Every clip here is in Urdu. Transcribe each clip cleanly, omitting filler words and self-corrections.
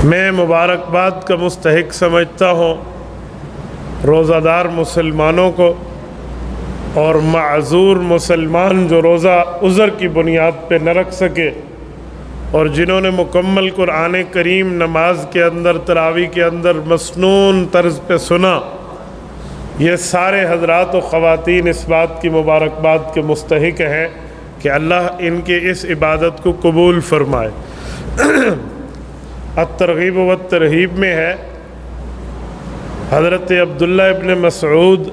میں مبارکباد کا مستحق سمجھتا ہوں روزہ دار مسلمانوں کو، اور معذور مسلمان جو روزہ عذر کی بنیاد پہ نہ رکھ سکے، اور جنہوں نے مکمل قرآن کریم نماز کے اندر تراویح کے اندر مسنون طرز پہ سنا، یہ سارے حضرات و خواتین اس بات کی مبارکباد کے مستحق ہیں کہ اللہ ان کے اس عبادت کو قبول فرمائے۔ الترغیب و الترہیب میں ہے، حضرت عبداللہ ابن مسعود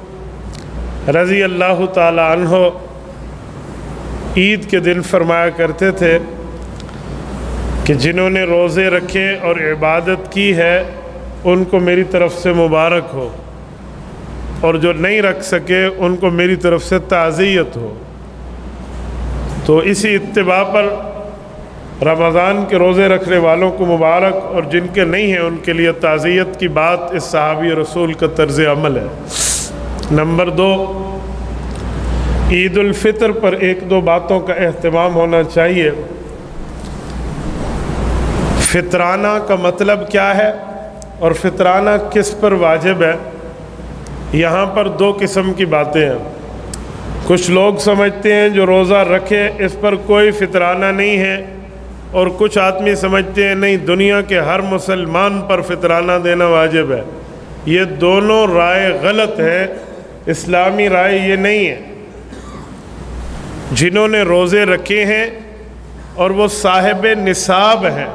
رضی اللہ تعالی عنہ عید کے دن فرمایا کرتے تھے کہ جنہوں نے روزے رکھے اور عبادت کی ہے ان کو میری طرف سے مبارک ہو، اور جو نہیں رکھ سکے ان کو میری طرف سے تعزیت ہو۔ تو اسی اتباع پر رمضان کے روزے رکھنے والوں کو مبارک، اور جن کے نہیں ہیں ان کے لیے تعزیت کی بات اس صحابی رسول کا طرز عمل ہے۔ نمبر 2، عید الفطر پر ایک دو باتوں کا اہتمام ہونا چاہیے۔ فطرانہ کا مطلب کیا ہے اور فطرانہ کس پر واجب ہے؟ یہاں پر دو قسم کی باتیں ہیں۔ کچھ لوگ سمجھتے ہیں جو روزہ رکھے اس پر کوئی فطرانہ نہیں ہے، اور کچھ آدمی سمجھتے ہیں نہیں، دنیا کے ہر مسلمان پر فطرانہ دینا واجب ہے۔ یہ دونوں رائے غلط ہے، اسلامی رائے یہ نہیں ہے۔ جنہوں نے روزے رکھے ہیں اور وہ صاحب نصاب ہیں،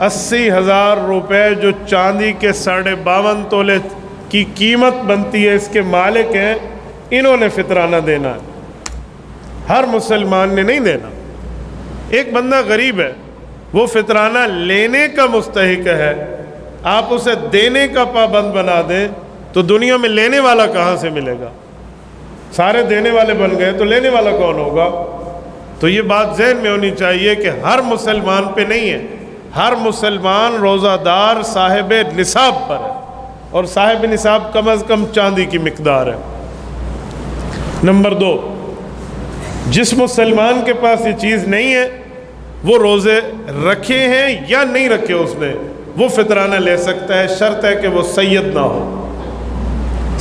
80,000 روپے جو چاندی کے 52.5 تولے کی قیمت بنتی ہے اس کے مالک ہیں، انہوں نے فطرانہ دینا ہے، ہر مسلمان نے نہیں دینا۔ ایک بندہ غریب ہے، وہ فطرانہ لینے کا مستحق ہے، آپ اسے دینے کا پابند بنا دیں تو دنیا میں لینے والا کہاں سے ملے گا؟ سارے دینے والے بن گئے تو لینے والا کون ہوگا؟ تو یہ بات ذہن میں ہونی چاہیے کہ ہر مسلمان پہ نہیں ہے، ہر مسلمان روزہ دار صاحب نصاب پر ہے، اور صاحب نصاب کم از کم چاندی کی مقدار ہے۔ نمبر 2، جس مسلمان کے پاس یہ چیز نہیں ہے، وہ روزے رکھے ہیں یا نہیں رکھے اس نے، وہ فطرانہ لے سکتا ہے، شرط ہے کہ وہ سید نہ ہو۔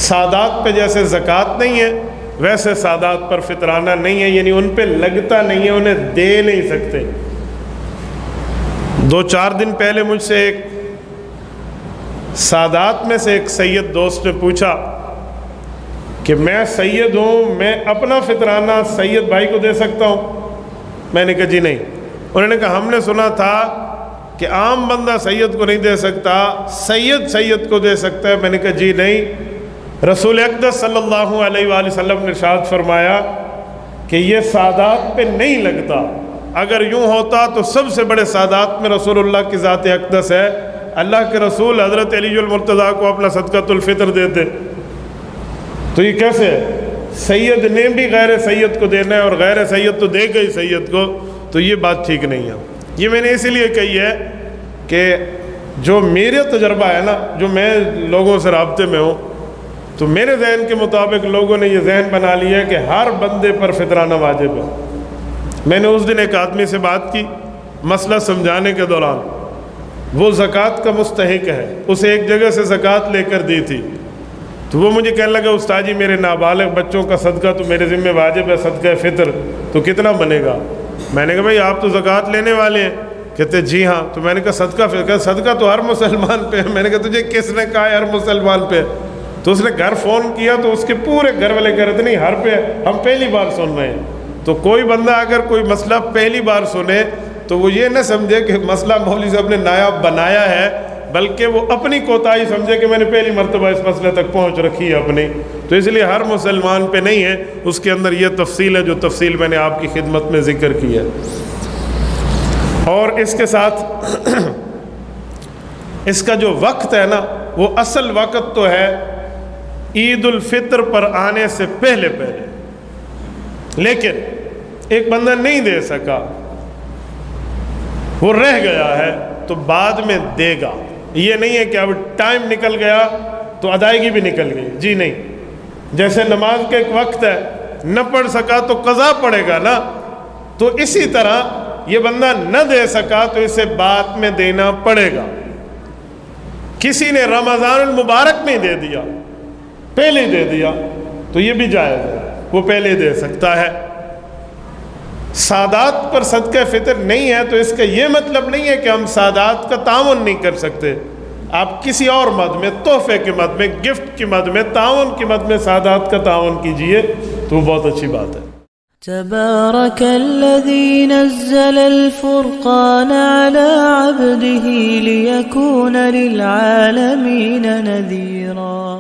سادات پہ جیسے زکوٰۃ نہیں ہے ویسے سادات پر فطرانہ نہیں ہے، یعنی ان پہ لگتا نہیں ہے، انہیں دے نہیں سکتے۔ 2-4 دن پہلے مجھ سے ایک سادات میں سے ایک سید دوست نے پوچھا کہ میں سید ہوں، میں اپنا فطرانہ سید بھائی کو دے سکتا ہوں؟ میں نے کہا جی نہیں۔ انہوں نے کہا ہم نے سنا تھا کہ عام بندہ سید کو نہیں دے سکتا، سید کو دے سکتا ہے۔ میں نے کہا جی نہیں، رسول اقدس صلی اللہ علیہ وآلہ وسلم نے ارشاد فرمایا کہ یہ سادات پہ نہیں لگتا، اگر یوں ہوتا تو سب سے بڑے سادات میں رسول اللہ کی ذات اقدس ہے، اللہ کے رسول حضرت علی المرتضیٰ کو اپنا صدقۃ الفطر دیتے۔ تو یہ کیسے ہے؟ سید نے بھی غیر سید کو دینا ہے، اور غیر سید تو دے گا ہی سید کو، تو یہ بات ٹھیک نہیں ہے۔ یہ میں نے اسی لیے کہی ہے کہ جو میرا تجربہ ہے نا، جو میں لوگوں سے رابطے میں ہوں، تو میرے ذہن کے مطابق لوگوں نے یہ ذہن بنا لیا ہے کہ ہر بندے پر فطرانہ واجب ہے۔ میں نے اس دن ایک آدمی سے بات کی مسئلہ سمجھانے کے دوران، وہ زکوٰۃ کا مستحق ہے، اسے ایک جگہ سے زکوٰۃ لے کر دی تھی، تو وہ مجھے کہنے لگا استاد جی میرے نابالغ بچوں کا صدقہ تو میرے ذمہ واجب ہے، صدقہ فطر، تو کتنا بنے گا؟ میں نے کہا بھائی آپ تو زکوٰۃ لینے والے ہیں۔ کہتے جی ہاں۔ تو میں نے کہا صدقہ تو ہر مسلمان پہ ہے۔ میں نے کہا تجھے کس نے کہا ہے ہر مسلمان پہ؟ تو اس نے گھر فون کیا تو اس کے پورے گھر والے کہہ رہے تھے نہیں ہر پہ، ہم پہلی بار سن رہے ہیں۔ تو کوئی بندہ اگر کوئی مسئلہ پہلی بار سنے تو وہ یہ نہ سمجھے کہ مسئلہ مولوی صاحب نے نایاب بنایا ہے، بلکہ وہ اپنی کوتاہی سمجھے کہ میں نے پہلی مرتبہ اس مسئلے تک پہنچ رکھی ہے اپنی۔ تو اس لیے ہر مسلمان پہ نہیں ہے، اس کے اندر یہ تفصیل ہے جو تفصیل میں نے آپ کی خدمت میں ذکر کی ہے۔ اور اس کے ساتھ اس کا جو وقت ہے نا، وہ اصل وقت تو ہے عید الفطر پر آنے سے پہلے، لیکن ایک بندہ نہیں دے سکا، وہ رہ گیا ہے تو بعد میں دے گا۔ یہ نہیں ہے کہ اب ٹائم نکل گیا تو ادائیگی بھی نکل گئی، جی نہیں۔ جیسے نماز کا ایک وقت ہے، نہ پڑھ سکا تو قضا پڑے گا نا، تو اسی طرح یہ بندہ نہ دے سکا تو اسے بعد میں دینا پڑے گا۔ کسی نے رمضان المبارک میں دے دیا، پہلے دے دیا، تو یہ بھی جائز ہے، وہ پہلے دے سکتا ہے۔ سادات پر صدقہ فطر نہیں ہے تو اس کا یہ مطلب نہیں ہے کہ ہم سادات کا تعاون نہیں کر سکتے۔ آپ کسی اور مد میں، تحفے کے مد میں، گفٹ کی مد میں، تعاون کی مد میں سادات کا تعاون کیجئے تو وہ بہت اچھی بات ہے۔ تبارك الذي نزل الفرقان على عبده ليكون للعالمين نذيرا